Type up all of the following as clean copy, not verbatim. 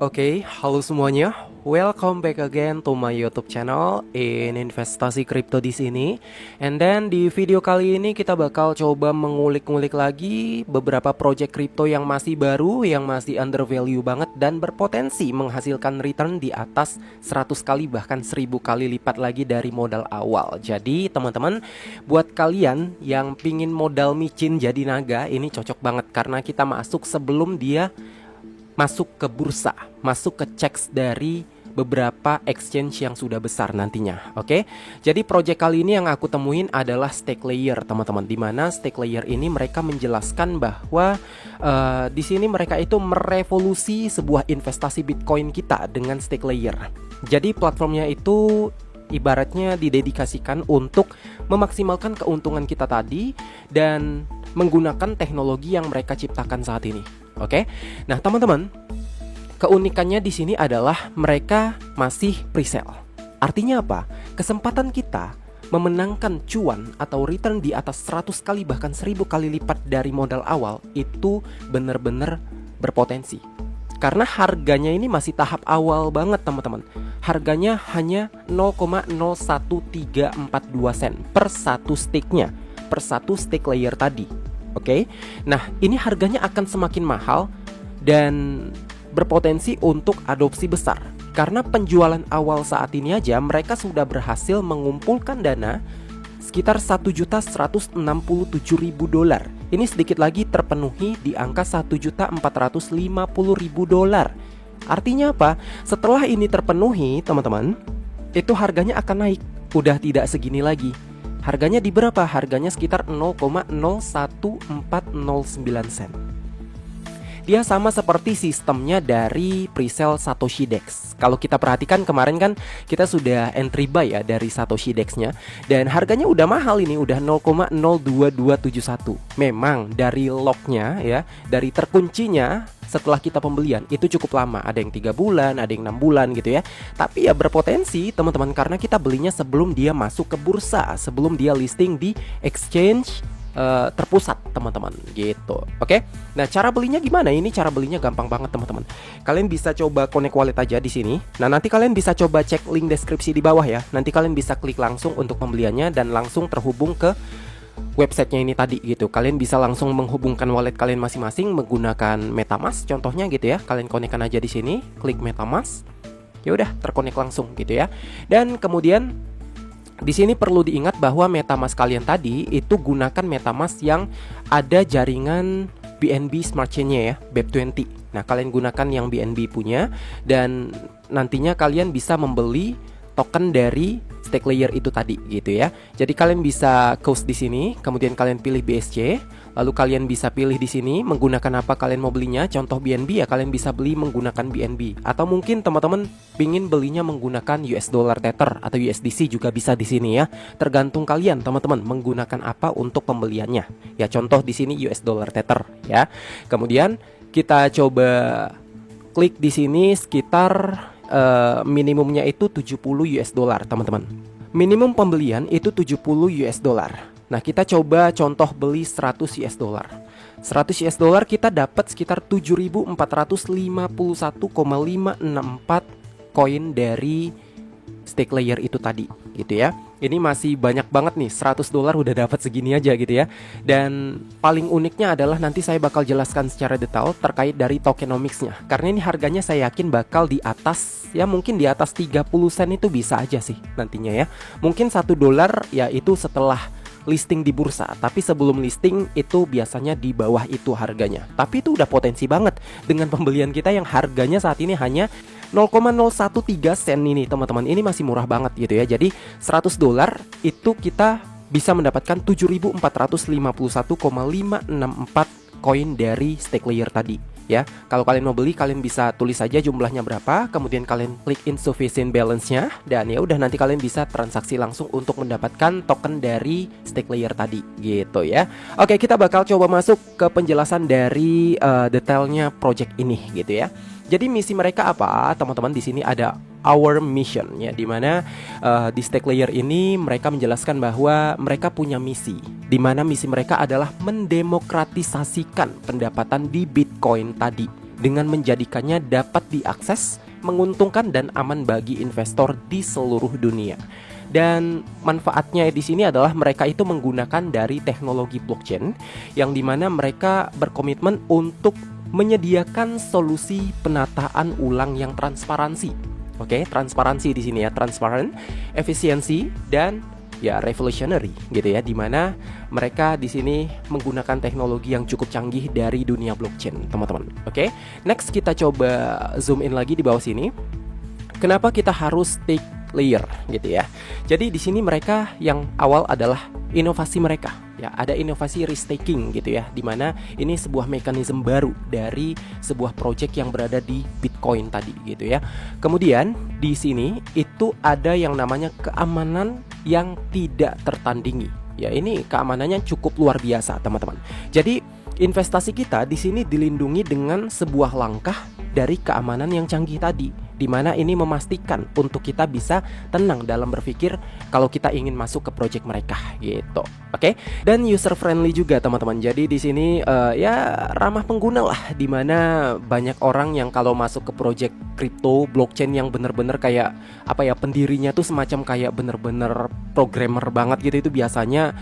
Oke, halo semuanya. Welcome back again to my YouTube channel in investasi kripto di sini. And then di video kali ini kita bakal coba mengulik-ngulik lagi beberapa project kripto yang masih baru, yang masih under value banget dan berpotensi menghasilkan return di atas 100 kali bahkan 1000 kali lipat lagi dari modal awal. Jadi teman-teman, buat kalian yang pingin modal micin jadi naga, ini cocok banget karena kita masuk sebelum dia masuk ke bursa, masuk ke checks dari beberapa exchange yang sudah besar nantinya. Oke. Jadi project kali ini yang aku temuin adalah StakeLayer, teman-teman. Di mana StakeLayer ini mereka menjelaskan bahwa di sini mereka itu merevolusi sebuah investasi Bitcoin kita dengan StakeLayer. Jadi platformnya itu ibaratnya didedikasikan untuk memaksimalkan keuntungan kita tadi dan menggunakan teknologi yang mereka ciptakan saat ini. Oke. Nah, teman-teman, keunikannya di sini adalah mereka masih pre-sale. Artinya apa? Kesempatan kita memenangkan cuan atau return di atas 100 kali bahkan 1000 kali lipat dari modal awal itu benar-benar berpotensi. Karena harganya ini masih tahap awal banget, teman-teman. Harganya hanya 0,01342 sen per satu stake-nya, per satu stake layer tadi. Oke. Nah, ini harganya akan semakin mahal dan berpotensi untuk adopsi besar. Karena penjualan awal saat ini aja mereka sudah berhasil mengumpulkan dana sekitar 1.167.000 dolar. Ini sedikit lagi terpenuhi di angka 1.450.000 dolar. Artinya apa? Setelah ini terpenuhi, teman-teman, itu harganya akan naik. Udah tidak segini lagi. Harganya di berapa? Harganya sekitar 0,01409 sen. Dia sama seperti sistemnya dari presale Satoshi Dex. Kalau kita perhatikan kemarin kan kita sudah entry buy ya dari Satoshi Dex-nya. Dan harganya udah mahal ini, udah 0,02271. Memang dari lock-nya ya, dari terkuncinya setelah kita pembelian itu cukup lama. Ada yang 3 bulan, ada yang 6 bulan gitu ya. Tapi ya berpotensi teman-teman karena kita belinya sebelum dia masuk ke bursa, sebelum dia listing di exchange terpusat, teman-teman, gitu. Oke. Nah, cara belinya gimana? Ini cara belinya gampang banget, teman-teman. Kalian bisa coba connect wallet aja di sini. Nah, nanti kalian bisa coba cek link deskripsi di bawah ya. Nanti kalian bisa klik langsung untuk pembeliannya dan langsung terhubung ke websitenya ini tadi gitu. Kalian bisa langsung menghubungkan wallet kalian masing-masing menggunakan MetaMask contohnya gitu ya. Kalian connectkan aja di sini, klik MetaMask. Ya udah, terkonek langsung gitu ya. Dan kemudian di sini perlu diingat bahwa MetaMask kalian tadi itu gunakan MetaMask yang ada jaringan BNB Smart Chain-nya ya, BEP20. Nah, kalian gunakan yang BNB punya dan nantinya kalian bisa membeli token dari StakeLayer itu tadi gitu ya. Jadi kalian bisa close di sini, kemudian kalian pilih BSC, lalu kalian bisa pilih di sini menggunakan apa kalian mau belinya. Contoh BNB ya kalian bisa beli menggunakan BNB atau mungkin teman-teman pingin belinya menggunakan US Dollar Tether atau USDC juga bisa di sini ya. Tergantung kalian teman-teman menggunakan apa untuk pembeliannya. Ya contoh di sini US Dollar Tether ya. Kemudian kita coba klik di sini sekitar minimumnya itu 70 US dollar, teman-teman. Minimum pembelian itu 70 US dollar. Nah, kita coba contoh beli 100 US dollar. 100 US dollar kita dapat sekitar 7.451,564 koin dari StakeLayer itu tadi gitu ya. Ini masih banyak banget nih, 100 dolar udah dapat segini aja gitu ya. Dan paling uniknya adalah nanti saya bakal jelaskan secara detail terkait dari tokenomics-nya. Karena ini harganya saya yakin bakal di atas, ya mungkin di atas 30 sen itu bisa aja sih nantinya ya. Mungkin 1 dolar ya itu setelah listing di bursa, tapi sebelum listing itu biasanya di bawah itu harganya. Tapi itu udah potensi banget dengan pembelian kita yang harganya saat ini hanya 0,013 sen ini, teman-teman. Ini masih murah banget gitu ya. Jadi 100 dolar itu kita bisa mendapatkan 7.451,564 koin dari StakeLayer tadi ya. Kalau kalian mau beli, kalian bisa tulis saja jumlahnya berapa, kemudian kalian klik insufficient balance-nya dan ya udah nanti kalian bisa transaksi langsung untuk mendapatkan token dari StakeLayer tadi gitu ya. Oke, kita bakal coba masuk ke penjelasan dari detailnya project ini gitu ya. Jadi misi mereka apa, teman-teman? Di sini ada our mission ya, dimana di StakeLayer ini mereka menjelaskan bahwa mereka punya misi, dimana misi mereka adalah mendemokratisasikan pendapatan di Bitcoin tadi. dengan menjadikannya dapat diakses, menguntungkan dan aman bagi investor di seluruh dunia. Dan manfaatnya di sini adalah mereka itu menggunakan dari teknologi blockchain yang dimana mereka berkomitmen untuk menyediakan solusi penataan ulang yang transparansi. Oke, transparansi di sini ya, transparent, efisiensi dan ya revolutionary gitu ya, dimana mereka di sini menggunakan teknologi yang cukup canggih dari dunia blockchain, teman-teman. Oke, next kita coba zoom in lagi di bawah sini. Kenapa kita harus stake layer gitu ya? Jadi di sini mereka yang awal adalah inovasi mereka. Ya, ada inovasi restaking gitu ya, dimana ini sebuah mekanisme baru dari sebuah project yang berada di Bitcoin tadi gitu ya. Kemudian di sini itu ada yang namanya keamanan yang tidak tertandingi. Ya, ini keamanannya cukup luar biasa, teman-teman. Jadi investasi kita di sini dilindungi dengan sebuah langkah dari keamanan yang canggih tadi, di mana ini memastikan untuk kita bisa tenang dalam berpikir kalau kita ingin masuk ke project mereka gitu. Oke? Dan user friendly juga, teman-teman. Jadi di sini ya ramah pengguna lah, di mana banyak orang yang kalau masuk ke project crypto blockchain yang bener-bener kayak apa ya, pendirinya tuh semacam kayak bener-bener programmer banget gitu, itu biasanya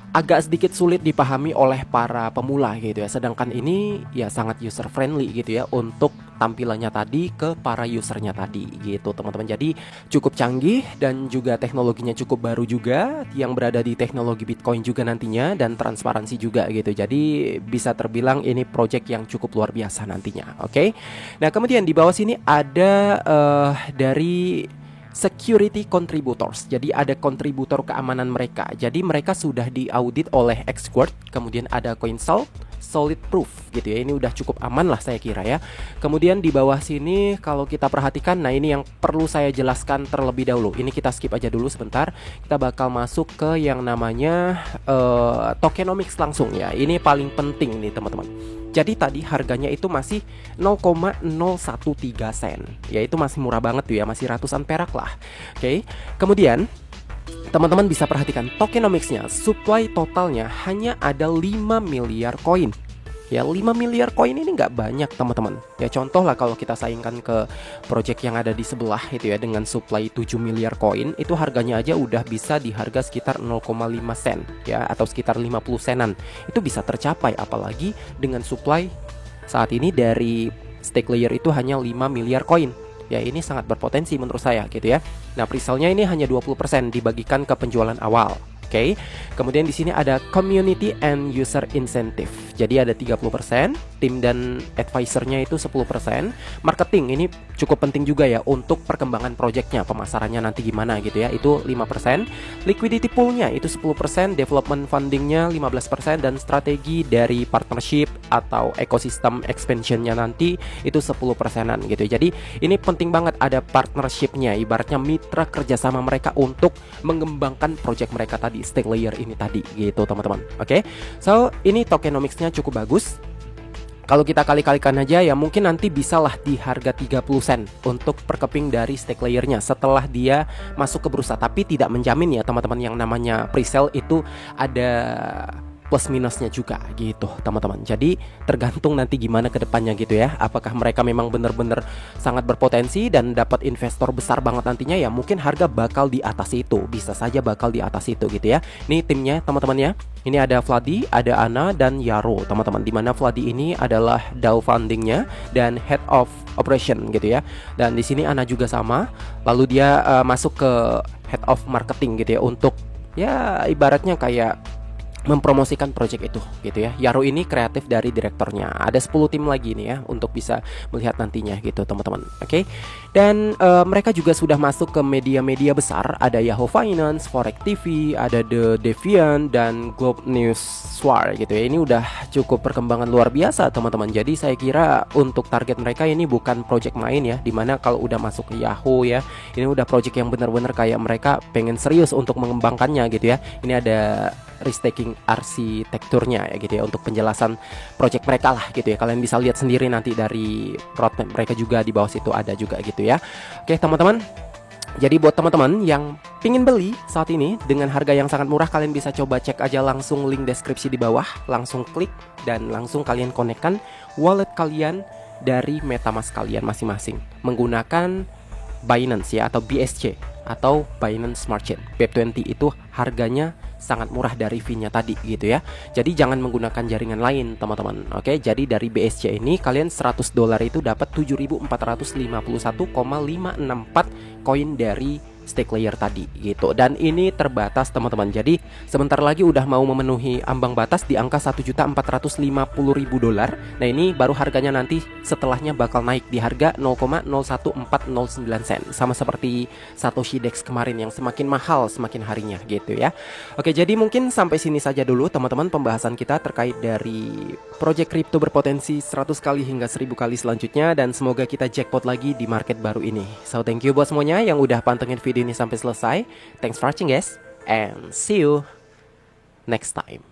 agak sedikit sulit dipahami oleh para pemula gitu ya. Sedangkan ini ya sangat user friendly gitu ya untuk tampilannya tadi ke para usernya tadi gitu, teman-teman. Jadi cukup canggih dan juga teknologinya cukup baru juga yang berada di teknologi Bitcoin juga nantinya, dan transparansi juga gitu. Jadi bisa terbilang ini project yang cukup luar biasa nantinya. Oke. Nah, kemudian di bawah sini ada dari security contributors. Jadi ada kontributor keamanan mereka. Jadi mereka sudah diaudit oleh Xquart, kemudian ada CoinSalt, Solid Proof gitu ya. Ini udah cukup aman lah saya kira ya. Kemudian di bawah sini kalau kita perhatikan, nah ini yang perlu saya jelaskan terlebih dahulu. Ini kita skip aja dulu sebentar. Kita bakal masuk ke yang namanya tokenomics langsung ya. Ini paling penting nih, teman-teman. Jadi tadi harganya itu masih 0,013 sen. Ya itu masih murah banget tuh ya, masih ratusan perak lah. Oke. Kemudian teman-teman bisa perhatikan tokenomicsnya, supply totalnya hanya ada 5 miliar koin. Ya 5 miliar koin ini nggak banyak, teman-teman. Ya contoh lah kalau kita saingkan ke project yang ada di sebelah itu ya, dengan supply 7 miliar koin, itu harganya aja udah bisa di harga sekitar 0,5 sen ya, atau sekitar 50 senan. Itu bisa tercapai, apalagi dengan supply saat ini dari stake layer itu hanya 5 miliar koin. Ya ini sangat berpotensi menurut saya gitu ya. Nah, presale-nya ini hanya 20% dibagikan ke penjualan awal. Oke. Kemudian di sini ada community and user incentive. Jadi ada 30%, tim dan advisornya itu 10%. Marketing ini cukup penting juga ya untuk perkembangan projectnya, pemasarannya nanti gimana gitu ya, itu 5%. Liquidity poolnya itu 10%, development fundingnya 15%, dan strategi dari partnership atau ekosistem expansionnya nanti itu 10%-an gitu. Jadi ini penting banget ada partnershipnya, ibaratnya mitra kerjasama mereka untuk mengembangkan project mereka tadi, stake layer ini tadi gitu, teman-teman. Oke. So ini tokenomicsnya cukup bagus. Kalau kita kali-kalikan aja ya mungkin nanti bisalah di harga 30 sen untuk per keping dari stake layernya setelah dia masuk ke bursa. Tapi tidak menjamin ya teman-teman, yang namanya presale itu ada plus minusnya juga gitu, teman-teman. Jadi tergantung nanti gimana ke depannya gitu ya. Apakah mereka memang benar-benar sangat berpotensi dan dapat investor besar banget nantinya, ya mungkin harga bakal di atas itu. Bisa saja bakal di atas itu gitu ya. Ini timnya teman-teman ya. Ini ada Vladi, ada Ana, dan Yaro, teman-teman. Dimana Vladi ini adalah DAO fundingnya dan head of operation gitu ya. Dan di sini Ana juga sama. Lalu dia masuk ke head of marketing gitu ya, untuk ya ibaratnya kayak mempromosikan project itu gitu ya. Yaro ini kreatif dari direkturnya. Ada 10 tim lagi nih ya untuk bisa melihat nantinya gitu, teman-teman. Oke. Dan mereka juga sudah masuk ke media-media besar. Ada Yahoo Finance, Forex TV, ada The Deviant, dan Globe News Swar gitu ya. Ini udah cukup perkembangan luar biasa, teman-teman. Jadi saya kira untuk target mereka ini bukan project main ya, dimana kalau udah masuk ke Yahoo ya, ini udah project yang benar-benar kayak mereka pengen serius untuk mengembangkannya gitu ya. Ini ada restaking arsitekturnya ya gitu ya, untuk penjelasan project mereka lah gitu ya. Kalian bisa lihat sendiri nanti dari roadmap mereka juga, di bawah situ ada juga gitu ya. Oke, teman-teman. Jadi buat teman-teman yang pingin beli saat ini dengan harga yang sangat murah, kalian bisa coba cek aja langsung link deskripsi di bawah, langsung klik dan langsung kalian konekkan wallet kalian dari MetaMask kalian masing-masing menggunakan Binance ya, atau BSC atau Binance Smart Chain. BEP20 itu harganya sangat murah dari fee-nya tadi gitu ya. Jadi jangan menggunakan jaringan lain teman-teman. Oke, jadi dari BSC ini kalian $100 itu dapat 7.451,564 koin dari stake layer tadi gitu. Dan ini terbatas teman-teman. Jadi sebentar lagi udah mau memenuhi ambang batas di angka $1.450.000. Nah, ini baru harganya nanti setelahnya bakal naik di harga 0,01409 sen. Sama seperti Satoshi Dex kemarin yang semakin mahal semakin harinya gitu ya. Oke, jadi mungkin sampai sini saja dulu teman-teman pembahasan kita terkait dari project crypto berpotensi 100 kali hingga 1000 kali selanjutnya, dan semoga kita jackpot lagi di market baru ini. So thank you buat semuanya yang udah pantengin video ini sampai selesai. Thanks for watching guys, and see you next time.